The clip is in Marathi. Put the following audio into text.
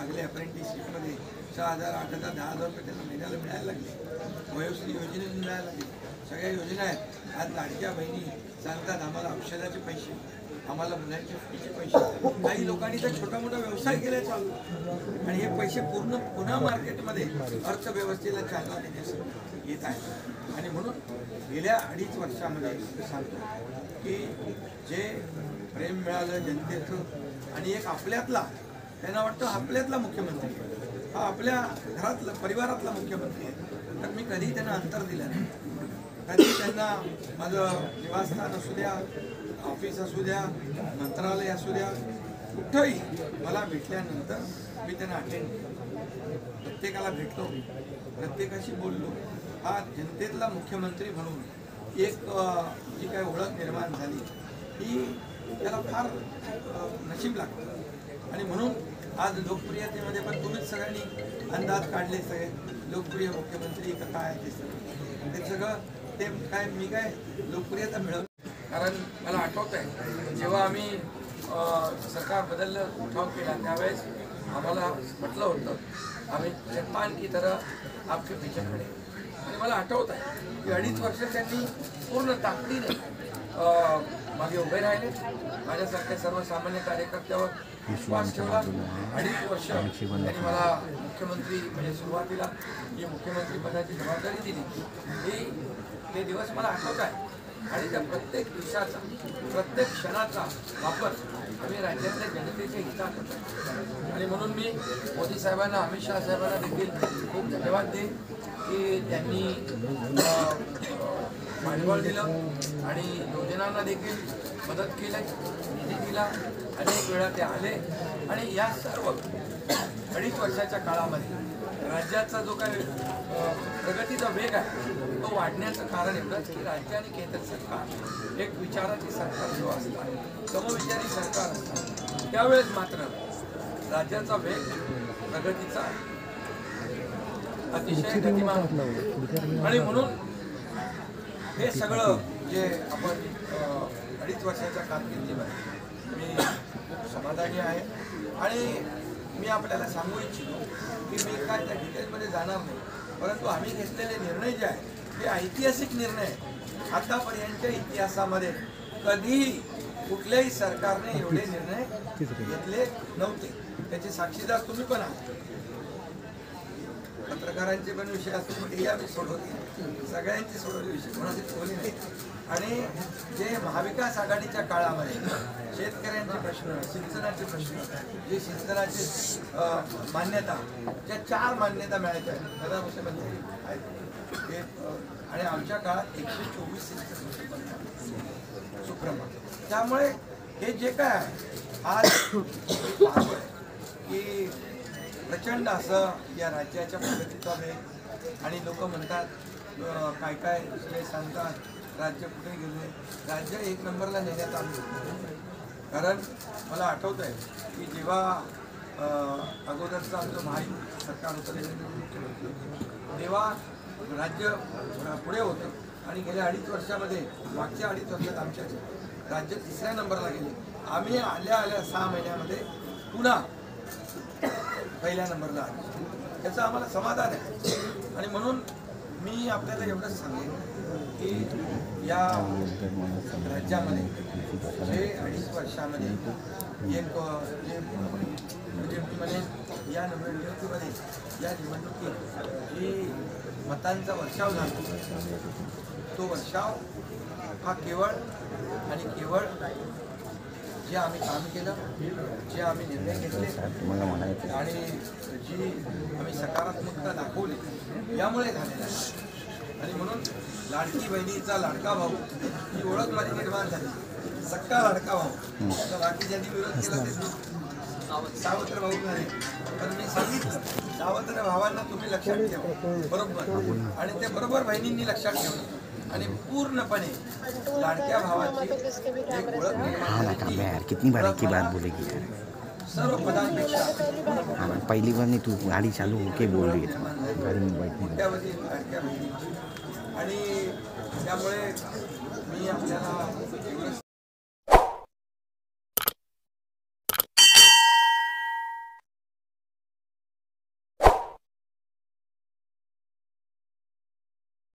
लागले अप्रेंटिसशिपमध्ये 6,000, 8,000, 10,000 रुपये त्यांना महिन्याला मिळायला लागले. वयोश्री योजनेतून मिळायला लागले. सगळ्या योजना आहेत. आज लाडक्या बहिणी सांगतात आम्हाला औषधाचे पैसे, आम्हाला मुलांच्या फीचे पैसे. काही लोकांनी तर छोटा मोठा व्यवसाय केला चालू आणि हे पैसे पुन्हा मार्केटमध्ये अर्थव्यवस्थेला चालना देण्यासाठी येत आहे. आणि म्हणून गेल्या 2.5 वर्षामध्ये सांगतो की जे प्रेम मिळालं जनतेचं आणि एक आपल्यातला, त्यांना वाटतं आपल्यातला मुख्यमंत्री हा आपल्या घरातला परिवारातला मुख्यमंत्री आहे. तर मी कधी त्यांना अंतर दिलं नाही. कधी त्यांना माझं निवासस्थान असू द्या, ऑफिस असू द्या, मंत्रालय असू द्या, कुठंही मला भेटल्यानंतर मी त्यांना अटेंड केलं. प्रत्येकाला भेटलो, प्रत्येकाशी बोललो. हा जनतेतला मुख्यमंत्री म्हणून एक जी काय ओळख निर्माण झाली ही त्याला फार नशीब लागतं. आणि म्हणून आज लोकप्रियतेमध्ये पण तुम्हीच सगळ्यांनी अंदाज काढले. सगळे लोकप्रिय मुख्यमंत्री काय ते सगळं ते काय मी काय लोकप्रियता मिळवली. कारण मला आठवत आहे जेव्हा आम्ही सरकार बदललं, उठाव केला, त्यावेळेस आम्हाला म्हटलं होतं आम्ही चट्टान की तरह आपके पीछे खडे. आणि मला आठवत आहे की 2.5 वर्ष त्यांनी पूर्ण ताकदीने मागे उभे राहिले. माझ्यासारख्या सर्वसामान्य कार्यकर्त्यावर विश्वास ठेवला. 2.5 वर्ष त्यांनी मला मुख्यमंत्री म्हणजे सुरुवातीला जी मुख्यमंत्री पदाची जबाबदारी दिली ही ते दिवस मला आठवत आहे. आणि त्या प्रत्येक दिवसाचा, प्रत्येक क्षणाचा वापर आम्ही राज्यातल्या जनतेच्या हितात होतो. आणि म्हणून मी मोदी साहेबांना, अमित शहा साहेबांना देखील खूप धन्यवाद देईन की त्यांनी पाठबळ दिलं आणि योजनांना देखील मदत केली, निधी दिला. अनेक वेळा ते आले आणि या सर्व 2.5 वर्षाच्या काळामध्ये राज्याचा जो काही प्रगतीचा वेग आहे तो वाढण्याचं कारण एवढंच की राज्य आणि केंद्र सरकार एक विचाराची सरकार जो असतात, समविचारी सरकार असतात, त्यावेळेस मात्र राज्याचा वेग प्रगतीचा अतिशय गतिमान. आणि म्हणून हे सगळं जे आपण 2.5 वर्षाच्या कारकिर्दीमध्ये मी खूप समाधानी आहे. आणि मी आपल्याला सांगू इच्छितो की मी काय त्या डिटेलमध्ये जाणार नाही, परंतु आम्ही घेतलेले निर्णय जे आहेत हे ऐतिहासिक निर्णय आहेत. आतापर्यंतच्या इतिहासामध्ये कधीही कुठल्याही सरकारने एवढे निर्णय घेतले नव्हते. त्याचे साक्षीदार तुम्ही पण आहात. पत्रकारांचे पण विषय असतील हे आम्ही सोडवले, सगळ्यांचे सोडवले विषय, कोणाचे ठेवले नाही. आणि जे महाविकास आघाडीच्या काळामध्ये शेतकऱ्यांचे प्रश्न, सिंचनाचे प्रश्न, जे सिंचनाचे मान्यता, ज्या 4 मान्यता मिळायच्या आहेत आणि आमच्या काळात 124 सिंचन सुप्रमा. त्यामुळे हे जे काय आहे आज पाहतोय की प्रचंड असं या राज्याच्या प्रगतीचा वेग. आणि लोक म्हणतात काय काय सगळे सांगतात राज्य कुठे गेले. राज्य 1 नंबरला नेण्यात आलं. कारण मला आठवत आहे की जेव्हा अगोदरचं आमचं महायुती सरकार होतं तेव्हा राज्य पुढे होतं आणि गेल्या 2.5 वर्षामध्ये, मागच्या 2.5 वर्षात आमच्या राज्य 3ऱ्या नंबरला गेले. आम्ही आल्या 6 महिन्यामध्ये पुन्हा 1ल्या नंबरला आलो. याचं आम्हाला समाधान आहे. आणि म्हणून मी आपल्याला एवढंच सांगेन की या राज्यामध्ये जे 2.5 वर्षामध्ये एक जे म्हणजे मी म्हणेन या निवडणुकीत जी मतांचा वर्षाव झाला तो वर्षाव हा केवळ आणि केवळ जे आम्ही काम केलं, जे आम्ही निर्णय घेतले आणि जी आम्ही सकारात्मकता दाखवली यामुळे झालेला आहे. आणि म्हणून लाडकी बहिणीचा लाडका भाऊ ही ओळख माझी निर्माण झाली. सक्का लाडका भाऊ. आता बाकी ज्यांनी विरोध केला ते सावत्र भाऊ झाले. पण मी सांगितलं सावत्र भावांना तुम्ही लक्षात ठेवा बरोबर, आणि ते बरोबर बहिणींनी लक्षात ठेवलं. आणि पूर्णपणे लाडक्या भावाची एक ओळख निर्माण. कितनी बार की बात बोलेगी यार. सर्व पदांपेक्षा पहिली बार नहीं तू गाड़ी चालू होके बोल रही है आणि त्यामुळे मी आपल्याला